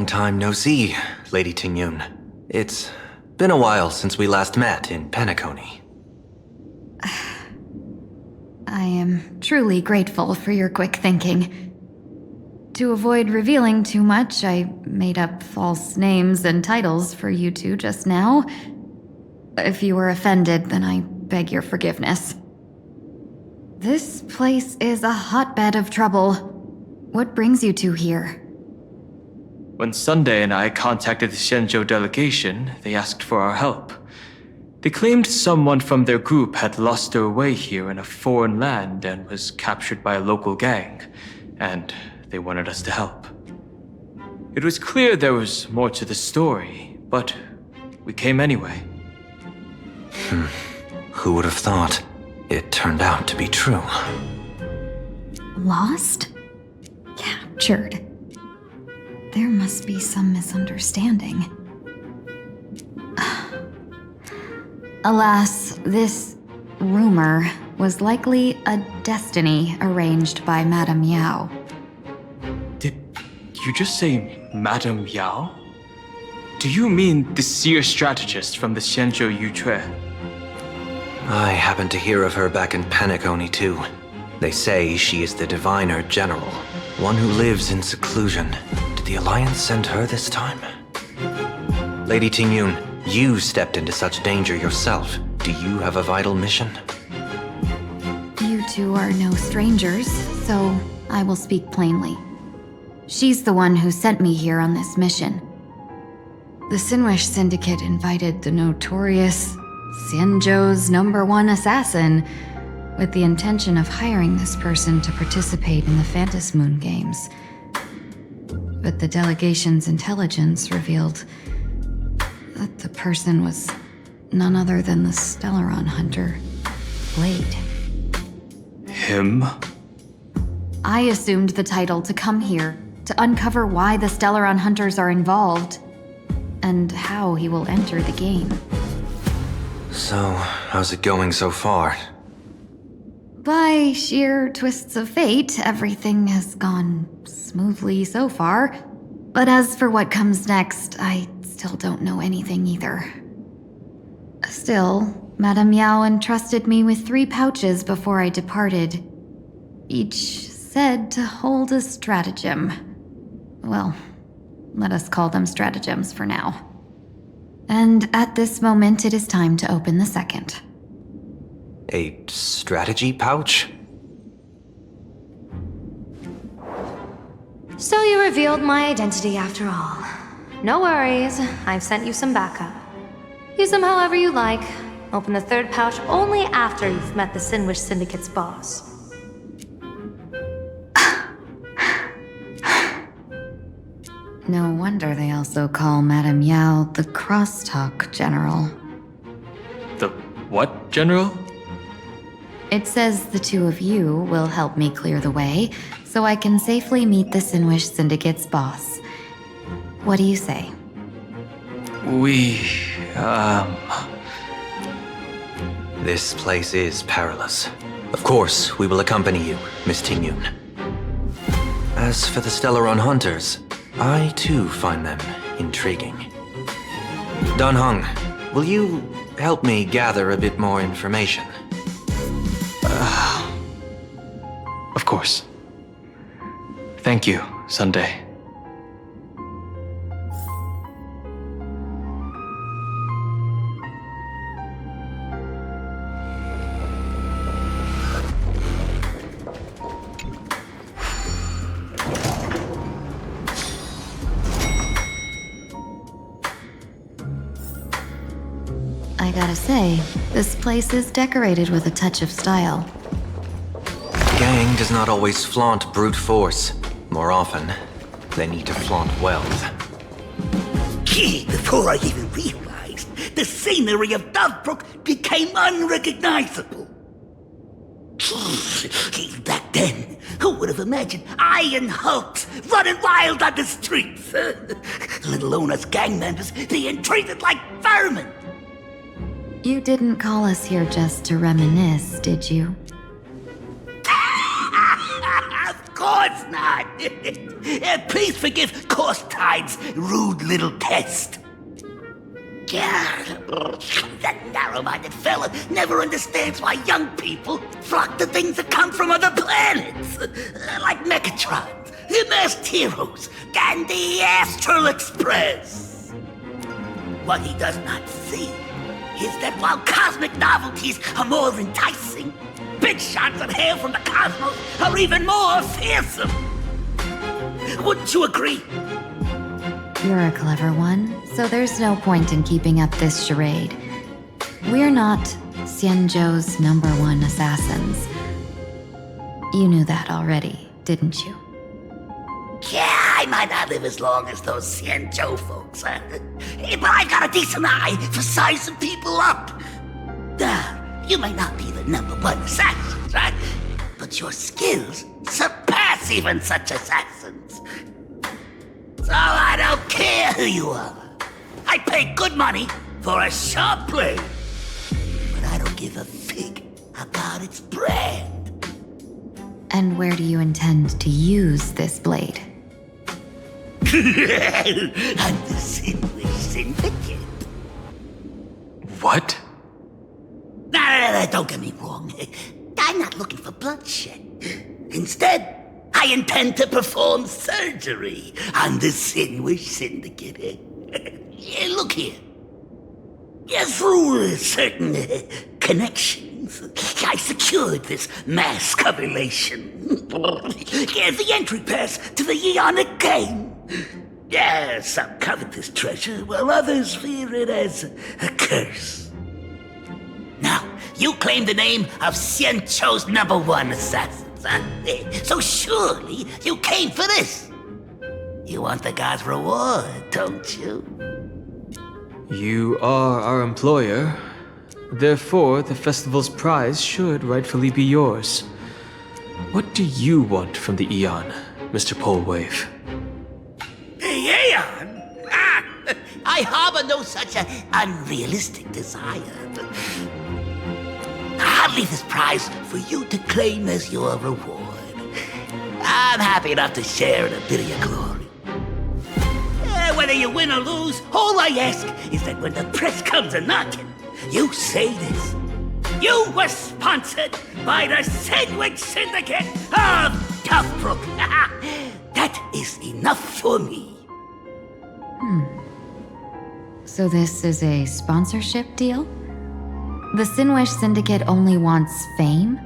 Long time no see, Lady Tingyun. It's been a while since we last met in Penacony. I am truly grateful for your quick thinking. To avoid revealing too much, I made up false names and titles for you two just now. If you were offended, then I beg your forgiveness. This place is a hotbed of trouble. What brings you two here? When Sunday and I contacted the Shenzhou delegation, they asked for our help. They claimed someone from their group had lost their way here in a foreign land and was captured by a local gang, and they wanted us to help. It was clear there was more to the story, but we came anyway. Who would have thought? It turned out to be true. Lost? Captured? There must be some misunderstanding. Alas, this rumor was likely a destiny arranged by Madame Yao. Did you just say Madame Yao? Do you mean the seer strategist from the Shenzhou Yutue? I happened to hear of her back in Penacony too. They say she is the Diviner General, one who lives in seclusion. Did the Alliance send her this time? Lady Tingyun, you stepped into such danger yourself. Do you have a vital mission? You two are no strangers, so I will speak plainly. She's the one who sent me here on this mission. The Sinwish Syndicate invited the notorious Xianzhou's #1 assassin with the intention of hiring this person to participate in the Phantom Moon Games. But the delegation's intelligence revealed that the person was none other than the Stellaron hunter, Blade. Him? I assumed the title to come here to uncover why the Stellaron hunters are involved and how he will enter the game. So, how's it going so far? By sheer twists of fate, everything has gone smoothly so far. But as for what comes next, I still don't know anything either. Still, Madame Yao entrusted me with 3 pouches before I departed. Each said to hold a stratagem. Well, let us call them stratagems for now. And at this moment, it is time to open the second. A strategy pouch? So you revealed my identity after all. No worries, I've sent you some backup. Use them however you like. Open the 3rd pouch only after you've met the Sinwish Syndicate's boss. No wonder they also call Madame Yao the Crosstalk General. The what, General? It says the 2 of you will help me clear the way, so I can safely meet the Sinwish Syndicate's boss. What do you say? This place is perilous. Of course, we will accompany you, Miss Tingyun. As for the Stellaron hunters, I too find them intriguing. Dan Heng, will you help me gather a bit more information? Of course. Thank you, Sunday. I gotta say, this place is decorated with a touch of style. The gang does not always flaunt brute force. More often, they need to flaunt wealth. Gee, before I even realized, the scenery of Dovebrook became unrecognizable. Gee, back then, who would have imagined Iron Hulks running wild on the streets? Let alone us gang members being treated like vermin. You didn't call us here just to reminisce, did you? Of course not. Please forgive Course Tide's rude little test. That narrow-minded fella never understands why young people flock to things that come from other planets. Like Mechatrons, the Masked Heroes, and the Astral Express. What he does not see is that while cosmic novelties are more enticing, big shots of hail from the cosmos are even more fearsome. Wouldn't you agree? You're a clever one, so there's no point in keeping up this charade. We're not Xianzhou's #1 assassins. You knew that already, didn't you? Yeah, I might not live as long as those Xianzhou folks, but I've got a decent eye for sizing people up. You may not be the #1 assassin, right? But your skills surpass even such assassins. So I don't care who you are. I pay good money for a sharp blade. But I don't give a fig about its brand. And where do you intend to use this blade? I'm the Sinwish Syndicate. What? No, don't get me wrong. I'm not looking for bloodshed. Instead, I intend to perform surgery on the Sinwish Syndicate. Look here. Through certain connections, I secured this mass correlation. The entry pass to the Eonic game. Some covet this treasure, while others fear it as a curse. Now, you claim the name of Xianzhou's #1 assassins, huh? So surely you came for this. You want the god's reward, don't you? You are our employer. Therefore, the festival's prize should rightfully be yours. What do you want from the Eon, Mr. Polewave? Aeon? I harbor no such unrealistic desire. I'll leave this prize for you to claim as your reward. I'm happy enough to share in a bit of your glory. Whether you win or lose, all I ask is that when the press comes a-knocking, you say this. You were sponsored by the Sandwich Syndicate of Toughbrook. That is enough for me. So this is a sponsorship deal? The Sinwish Syndicate only wants fame?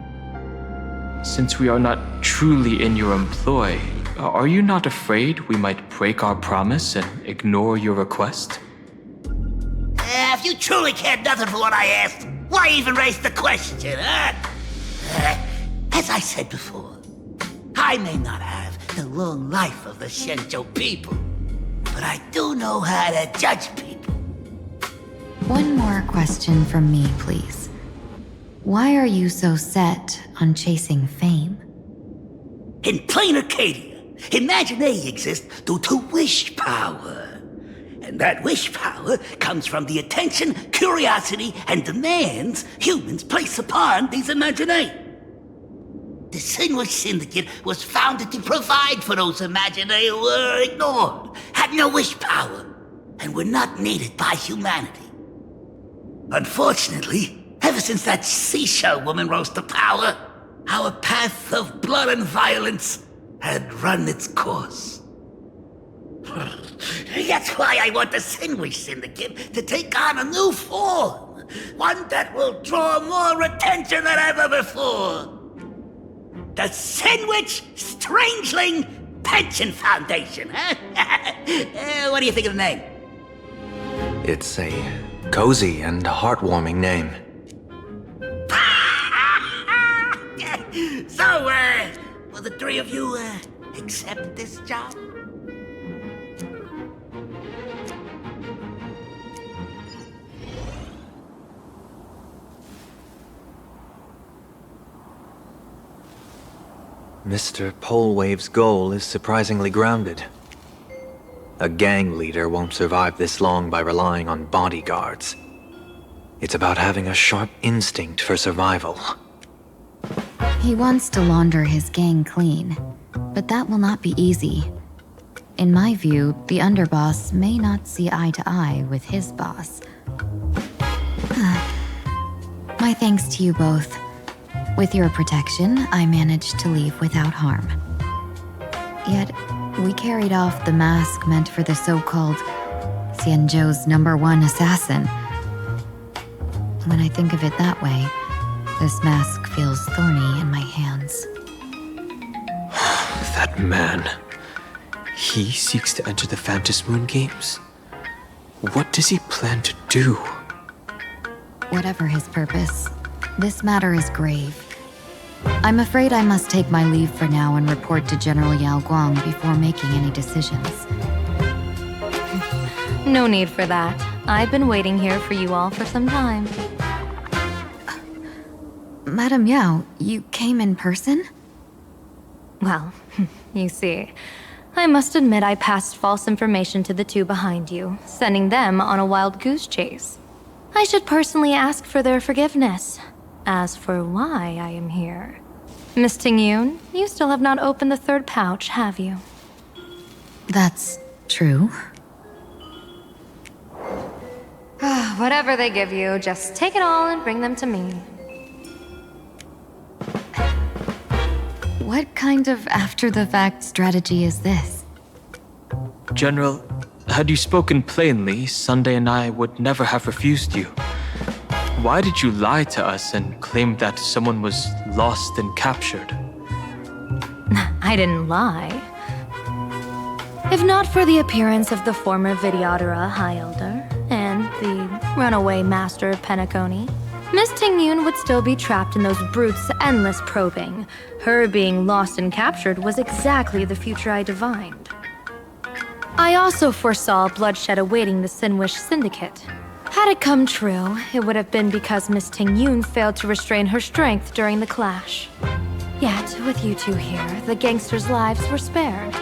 Since we are not truly in your employ, are you not afraid we might break our promise and ignore your request? If you truly cared nothing for what I asked, why even raise the question, huh? As I said before, I may not have the long life of the Xianzhou people, but I do know how to judge people. One more question from me, please. Why are you so set on chasing fame? In plain Arcadia, Imagination exists due to wish power. And that wish power comes from the attention, curiosity, and demands humans place upon these imaginae. The Sinwish Syndicate was founded to provide for those imaginae who were ignored, had no wish power, and were not needed by humanity. Unfortunately, ever since that seashell woman rose to power, our path of blood and violence had run its course. That's why I want the Sinwish Syndicate to take on a new form. One that will draw more attention than ever before. The Sinwich Strangeling Pension Foundation, huh? What do you think of the name? It's a cozy and heartwarming name. So, will the three of you, accept this job? Mr. Polewave's goal is surprisingly grounded. A gang leader won't survive this long by relying on bodyguards. It's about having a sharp instinct for survival. He wants to launder his gang clean. But that will not be easy. In my view, the underboss may not see eye to eye with his boss. My thanks to you both. With your protection, I managed to leave without harm. Yet, we carried off the mask meant for the so-called Xianzhou's #1 assassin. When I think of it that way, this mask feels thorny in my hands. That man. He seeks to enter the Phantom Moon Games? What does he plan to do? Whatever his purpose, this matter is grave. I'm afraid I must take my leave for now and report to General Yao Guang before making any decisions. No need for that. I've been waiting here for you all for some time. Madam Yao, you came in person? Well, you see, I must admit I passed false information to the two behind you, sending them on a wild goose chase. I should personally ask for their forgiveness. As for why I am here, Miss Tingyun, you still have not opened the third pouch, have you? That's true. Whatever they give you, just take it all and bring them to me. What kind of after-the-fact strategy is this? General, had you spoken plainly, Sunday and I would never have refused you. Why did you lie to us and claim that someone was lost and captured? I didn't lie. If not for the appearance of the former Vidyadhara High Elder and the runaway Master of Penacony, Miss Tingyun would still be trapped in those brutes' endless probing. Her being lost and captured was exactly the future I divined. I also foresaw bloodshed awaiting the Sinwish Syndicate. Had it come true, it would have been because Miss Tingyun failed to restrain her strength during the clash. Yet, with you two here, the gangsters' lives were spared.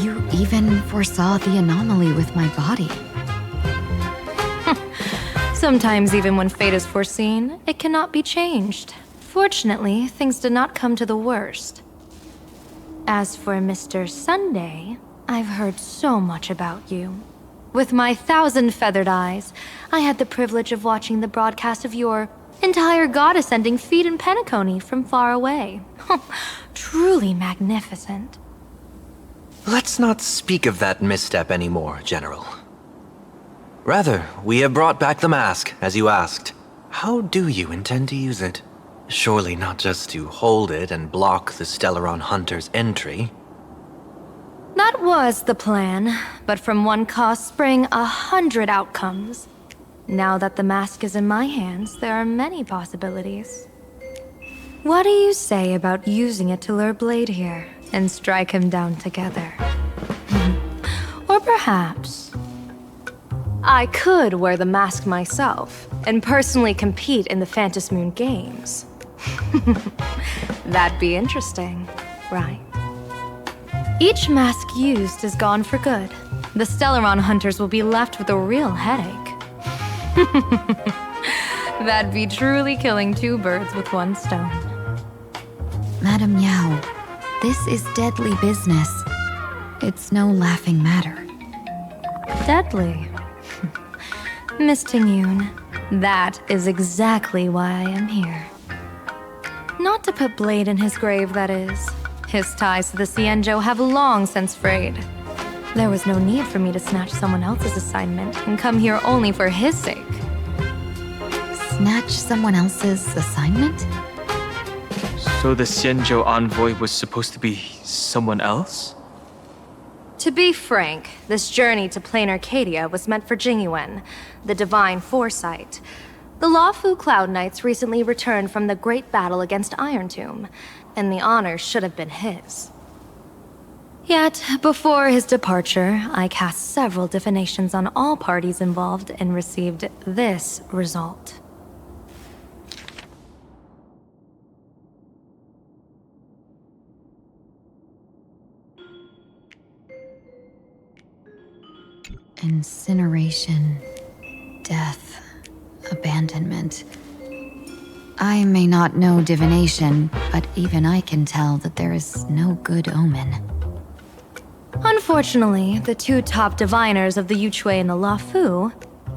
You even foresaw the anomaly with my body. Sometimes even when fate is foreseen, it cannot be changed. Fortunately, things did not come to the worst. As for Mr. Sunday, I've heard so much about you. With my 1,000 feathered eyes, I had the privilege of watching the broadcast of your entire goddess-ending feat in Penacony from far away. Truly magnificent. Let's not speak of that misstep anymore, General. Rather, we have brought back the mask, as you asked. How do you intend to use it? Surely not just to hold it and block the Stellaron Hunter's entry. That was the plan, but from one cause spring 100 outcomes. Now that the mask is in my hands, there are many possibilities. What do you say about using it to lure Blade here and strike him down together? Or perhaps I could wear the mask myself and personally compete in the Phantom Moon Games. That'd be interesting, right? Each mask used is gone for good. The Stellaron hunters will be left with a real headache. That'd be truly killing two birds with one stone. Madam Yao, this is deadly business. It's no laughing matter. Deadly. Miss Tingyun, that is exactly why I am here. Not to put Blade in his grave, that is. His ties to the Xianzhou have long since frayed. There was no need for me to snatch someone else's assignment and come here only for his sake. Snatch someone else's assignment? So the Xianzhou envoy was supposed to be someone else? To be frank, this journey to plain Arcadia was meant for Jingyuan, the divine foresight. The Lawfu Cloud Knights recently returned from the great battle against Iron Tomb, and the honor should have been his. Yet, before his departure, I cast several divinations on all parties involved and received this result. Incineration, death, abandonment. I may not know divination, but even I can tell that there is no good omen. Unfortunately, the two top diviners of the Yuchui and the Luofu,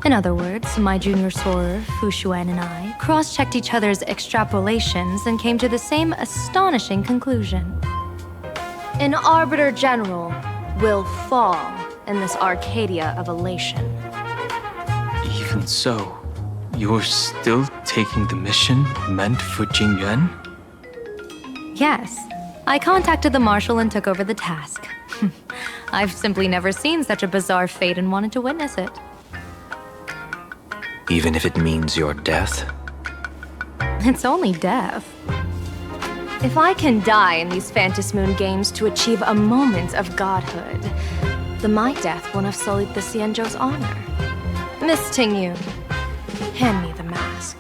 in other words, my junior soror, Fu Xuan, and I, cross-checked each other's extrapolations and came to the same astonishing conclusion. An Arbiter General will fall in this Arcadia of elation. Even so, you're still taking the mission meant for Jingyuan? Yes, I contacted the Marshal and took over the task. I've simply never seen such a bizarre fate and wanted to witness it. Even if it means your death? It's only death. If I can die in these Phantom Moon games to achieve a moment of godhood, then my death won't have sullied the Xianzhou's honor. Miss Tingyun, hand me the mask.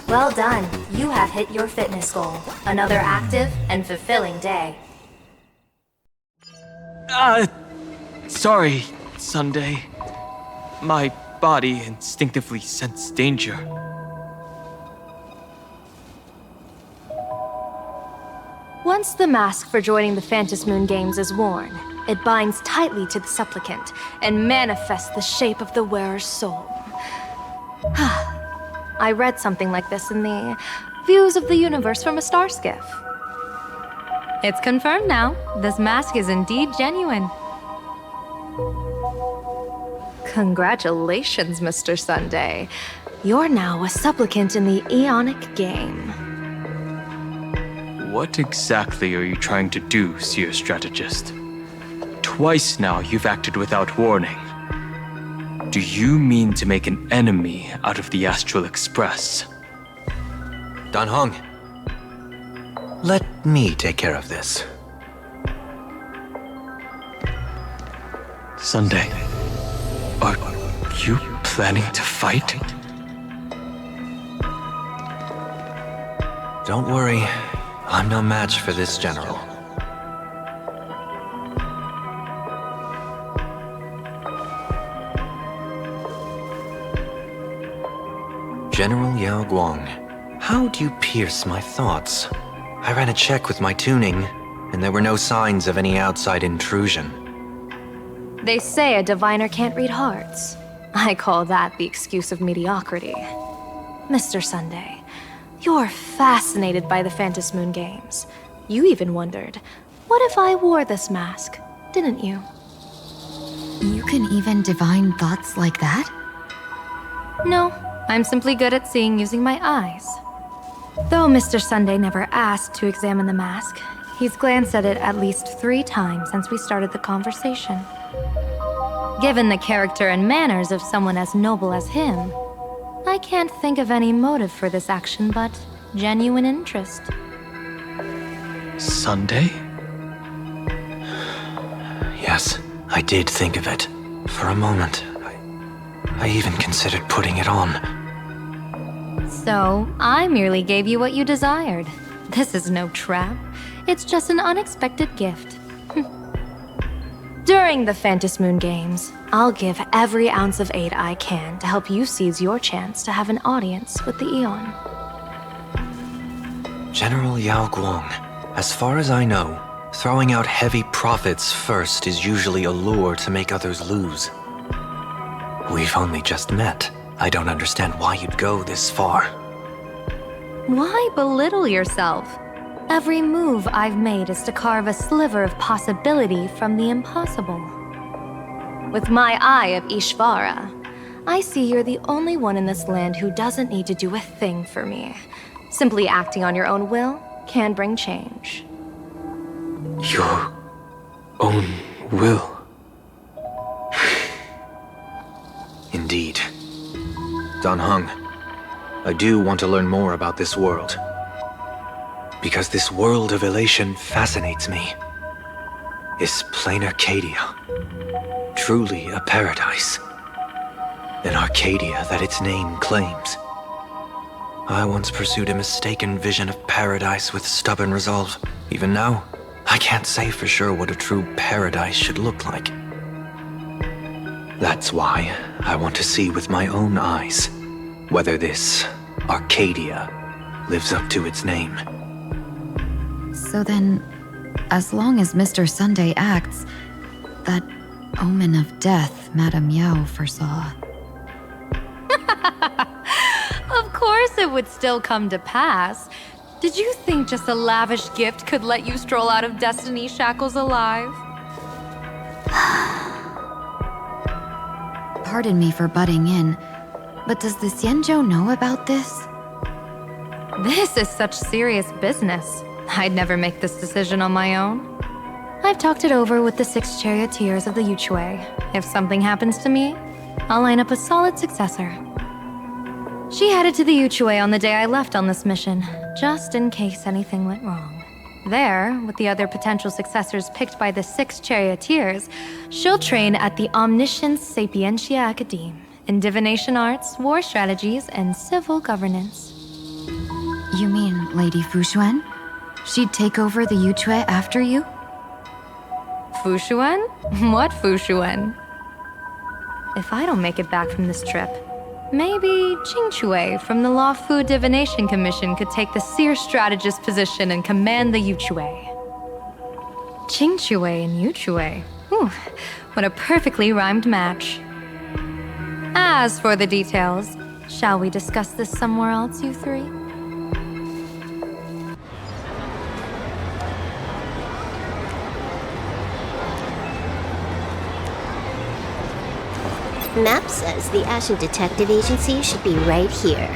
Well done. You have hit your fitness goal. Another active and fulfilling day. Sorry, Sunday. My body instinctively sensed danger. Once the mask for joining the Phantom Moon games is worn, it binds tightly to the supplicant and manifests the shape of the wearer's soul. I read something like this in the Views of the Universe from a Star Skiff. It's confirmed now. This mask is indeed genuine. Congratulations, Mr. Sunday. You're now a supplicant in the Aeonic game. What exactly are you trying to do, Seer Strategist? Twice now you've acted without warning. Do you mean to make an enemy out of the Astral Express? Dan Hong, let me take care of this. Sunday, are you planning to fight? Don't worry, I'm no match for this general. General Yao Guang, how do you pierce my thoughts? I ran a check with my tuning, and there were no signs of any outside intrusion. They say a diviner can't read hearts. I call that the excuse of mediocrity. Mr. Sunday, you're fascinated by the Phantom Moon games. You even wondered, what if I wore this mask, didn't you? You can even divine thoughts like that? No, I'm simply good at seeing using my eyes. Though Mr. Sunday never asked to examine the mask, he's glanced at it at least 3 times since we started the conversation. Given the character and manners of someone as noble as him, I can't think of any motive for this action but genuine interest. Sunday? Yes, I did think of it. For a moment, I even considered putting it on. So, I merely gave you what you desired. This is no trap. It's just an unexpected gift. During the Phantom Moon games, I'll give every ounce of aid I can to help you seize your chance to have an audience with the Eon. General Yao Guang, as far as I know, throwing out heavy profits first is usually a lure to make others lose. We've only just met. I don't understand why you'd go this far. Why belittle yourself? Every move I've made is to carve a sliver of possibility from the impossible. With my eye of Ishvara, I see you're the only one in this land who doesn't need to do a thing for me. Simply acting on your own will can bring change. Your own will. Indeed. Dan Heng, I do want to learn more about this world. because this world of elation fascinates me. Is plain Arcadia truly a paradise? An Arcadia that its name claims? I once pursued a mistaken vision of paradise with stubborn resolve. Even now, I can't say for sure what a true paradise should look like. That's why I want to see with my own eyes whether this Arcadia lives up to its name. So then, as long as Mr. Sunday acts, that omen of death Madame Yao foresaw. Of course it would still come to pass. Did you think just a lavish gift could let you stroll out of Destiny's shackles alive? Pardon me for butting in, but does the Xianzhou know about this? This is such serious business. I'd never make this decision on my own. I've talked it over with the 6 charioteers of the Yuchue. If something happens to me, I'll line up a solid successor. She headed to the Yuchue on the day I left on this mission, just in case anything went wrong. There, with the other potential successors picked by the 6 charioteers, she'll train at the Omniscience Sapientia Academe in divination arts, war strategies, and civil governance. You mean Lady Fushuan? She'd take over the Yuchue after you? Fushuan? What Fushuan? If I don't make it back from this trip, maybe Qingchue from the Law Fu Divination Commission could take the seer strategist position and command the Yuchue. Qingchue and Yuchue. Ooh, what a perfectly rhymed match. As for the details, shall we discuss this somewhere else, you three? Map says the Ashen Detective Agency should be right here.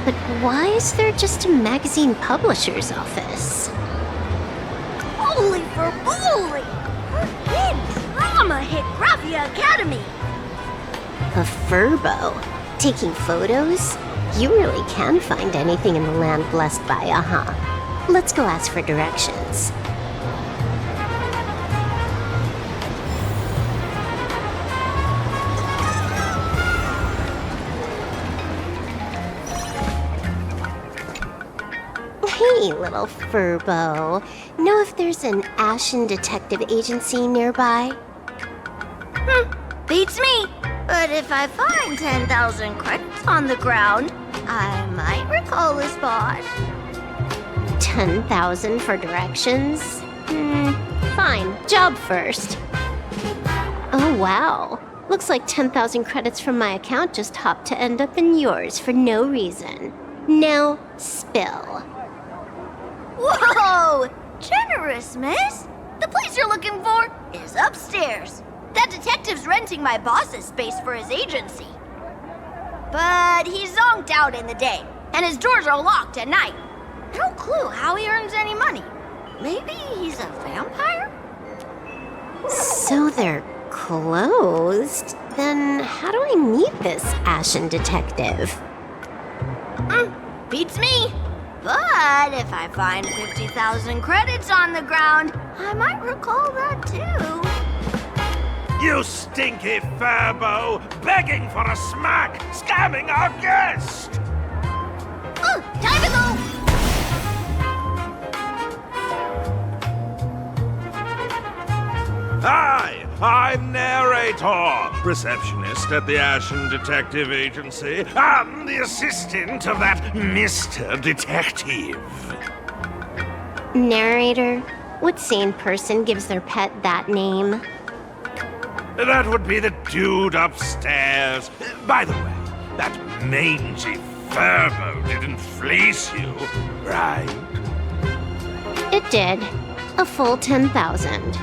But why is there just a magazine publisher's office? Holy for bully! Her kid drama hit Graphia Academy! A furbo? Taking photos? You really can find anything in the land blessed by Aha. Let's go ask for directions. Hey, little furbo. Know if there's an Ashen Detective Agency nearby? Beats me! But if I find 10,000 credits on the ground, I might recall the spot. 10,000 for directions? Fine. Job first. Oh, wow. Looks like 10,000 credits from my account just hopped to end up in yours for no reason. Now, spill. Whoa! Generous, miss! The place you're looking for is upstairs. That detective's renting my boss's space for his agency. But he's zonked out in the day, and his doors are locked at night. No clue how he earns any money. Maybe he's a vampire? So they're closed? Then how do I meet this Ashen Detective? Beats me. But if I find 50,000 credits on the ground, I might recall that too. You stinky furbo! Begging for a smack! Scamming our guest! Time to go! Hi, I'm Narrator, receptionist at the Ashen Detective Agency. I'm the assistant of that Mr. Detective. Narrator? What sane person gives their pet that name? That would be the dude upstairs. By the way, that mangy furbo didn't fleece you, right? It did. A full 10,000.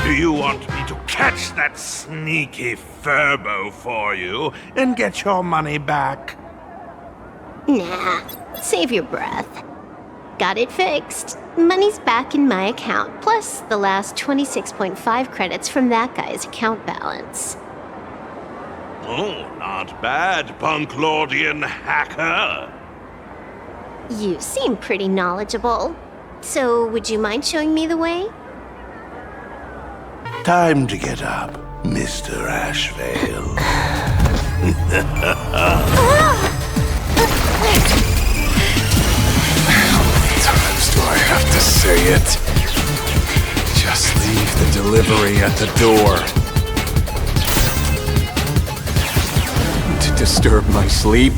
Do you want me to catch that sneaky furbo for you and get your money back? Nah, save your breath. Got it fixed. Money's back in my account, plus the last 26.5 credits from that guy's account balance. Oh, not bad, Punklordian hacker. You seem pretty knowledgeable. So, would you mind showing me the way? Time to get up, Mr. Ashvale. How many times do I have to say it? Just leave the delivery at the door. To disturb my sleep?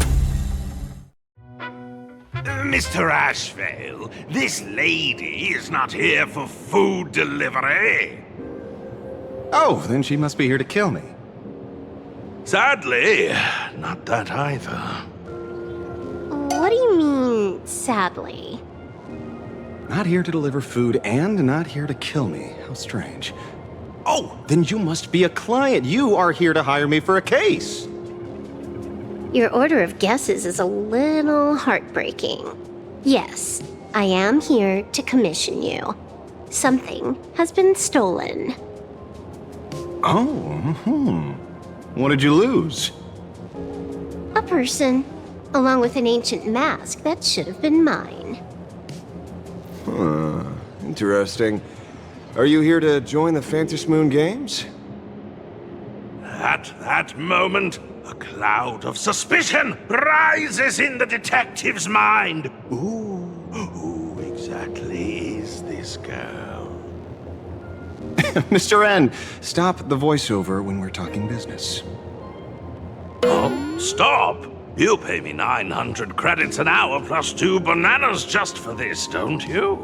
Mr. Ashvale, this lady is not here for food delivery. Oh, then she must be here to kill me. Sadly, not that either. What do you mean, sadly? Not here to deliver food and not here to kill me. How strange. Oh, then you must be a client. You are here to hire me for a case. Your order of guesses is a little heartbreaking. Yes, I am here to commission you. Something has been stolen. Oh, What did you lose? A person, along with an ancient mask that should have been mine. Interesting. Are you here to join the Phantom Moon Games? At that moment, a cloud of suspicion rises in the detective's mind. Who exactly is this girl? Mr. N, stop the voiceover when we're talking business. Oh, stop! You pay me 900 credits an hour plus 2 bananas just for this, don't you?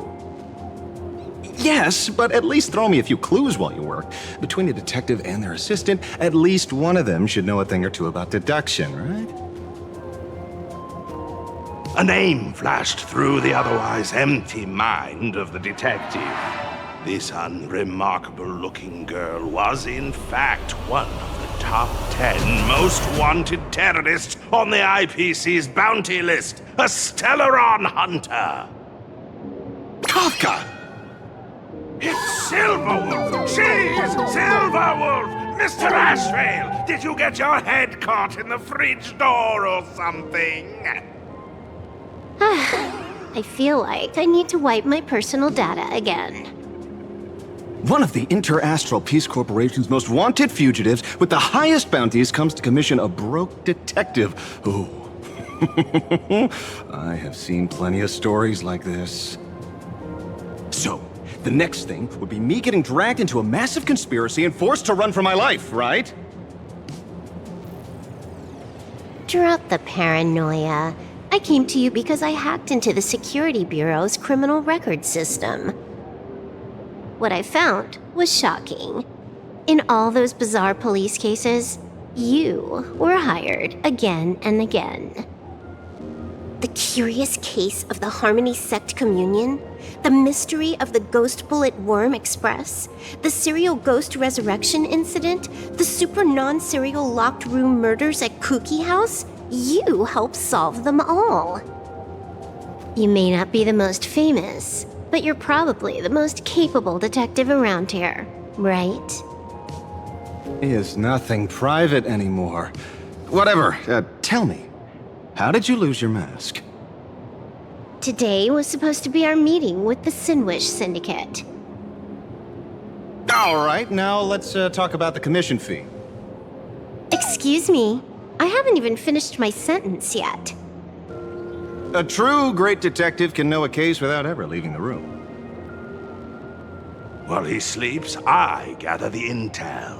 Yes, but at least throw me a few clues while you work. Between a detective and their assistant, at least one of them should know a thing or two about deduction, right? A name flashed through the otherwise empty mind of the detective. This unremarkable-looking girl was, in fact, one of the top 10 most wanted terrorists on the IPC's bounty list, a Stellaron hunter. Kafka! It's Silverwolf! She's Silverwolf! Mr. Ashvale, did you get your head caught in the fridge door or something? I feel like I need to wipe my personal data again. One of the Interastral Peace Corporation's most wanted fugitives with the highest bounties comes to commission a broke detective. Ooh. I have seen plenty of stories like this. So, the next thing would be me getting dragged into a massive conspiracy and forced to run for my life, right? Drop the paranoia. I came to you because I hacked into the Security Bureau's criminal record system. What I found was shocking. In all those bizarre police cases, you were hired again and again. The curious case of the Harmony Sect Communion, the mystery of the Ghost Bullet Worm Express, the serial ghost resurrection incident, the super non-serial locked room murders at Kooky House, you helped solve them all. You may not be the most famous, but you're probably the most capable detective around here, right? He is nothing private anymore. Whatever, tell me, how did you lose your mask? Today was supposed to be our meeting with the Sinwish Syndicate. All right, now let's talk about the commission fee. Excuse me, I haven't even finished my sentence yet. A true great detective can know a case without ever leaving the room. While he sleeps, I gather the intel.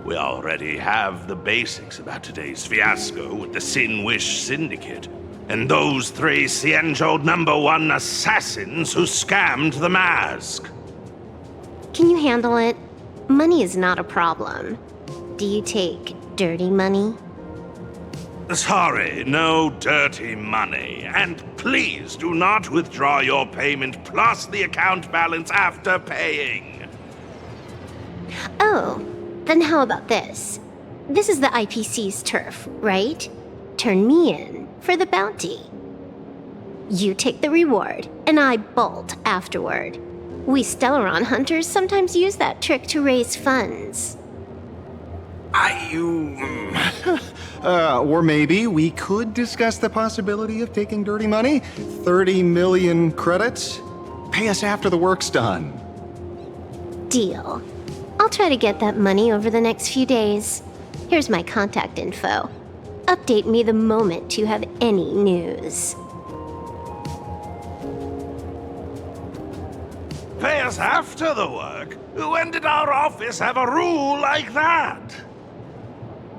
We already have the basics about today's fiasco with the Sinwish Syndicate, and those 3 Cienjo #1 assassins who scammed the mask. Can you handle it? Money is not a problem. Do you take dirty money? Sorry, no dirty money. And please do not withdraw your payment plus the account balance after paying. Oh, then how about this? This is the IPC's turf, right? Turn me in for the bounty. You take the reward, and I bolt afterward. We Stellaron hunters sometimes use that trick to raise funds. Or maybe we could discuss the possibility of taking dirty money? 30 million credits? Pay us after the work's done. Deal. I'll try to get that money over the next few days. Here's my contact info. Update me the moment you have any news. Pay us after the work? When did our office have a rule like that?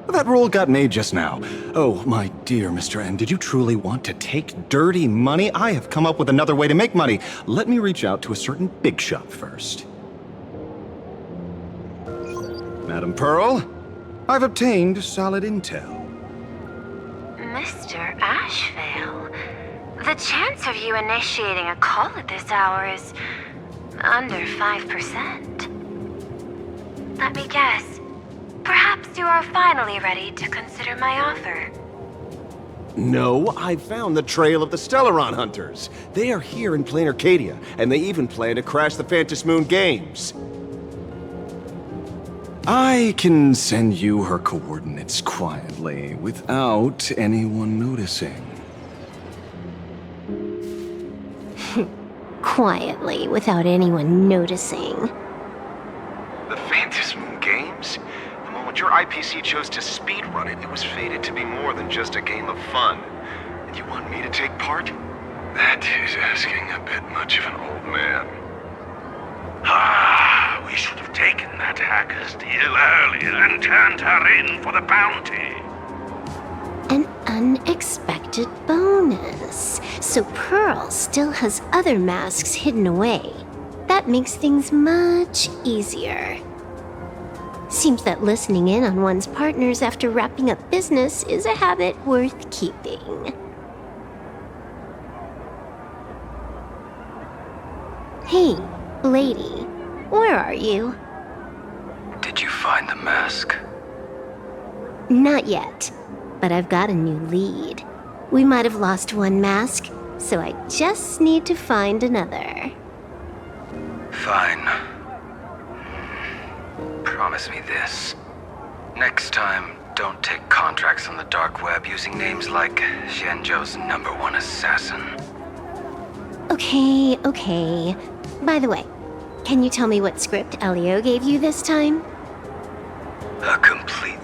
That rule got made just now. Oh, my dear Mr. N, did you truly want to take dirty money? I have come up with another way to make money. Let me reach out to a certain big shot first. Madam Pearl, I've obtained solid intel. Mr. Ashvale, the chance of you initiating a call at this hour is under 5%. Let me guess. Perhaps you are finally ready to consider my offer. No, I found the trail of the Stellaron Hunters. They are here in plain Arcadia, and they even plan to crash the Phantom Moon Games. I can send you her coordinates quietly, without anyone noticing. Quietly, without anyone noticing. The Phantom Moon Games? The moment your IPC chose to speedrun it, it was fated to be more than just a game of fun. And you want me to take part? That is asking a bit much of an old man. Ah, we should have taken that hacker's deal earlier and turned her in for the bounty. An unexpected bonus. So Pearl still has other masks hidden away. That makes things much easier. Seems that listening in on one's partners after wrapping up business is a habit worth keeping. Hey, lady, where are you? Did you find the mask? Not yet, but I've got a new lead. We might have lost one mask, so I just need to find another. Fine. Promise me this. Next time, don't take contracts on the dark web using names like Xianzhou's #1 assassin. Okay. By the way, can you tell me what script Elio gave you this time? A complete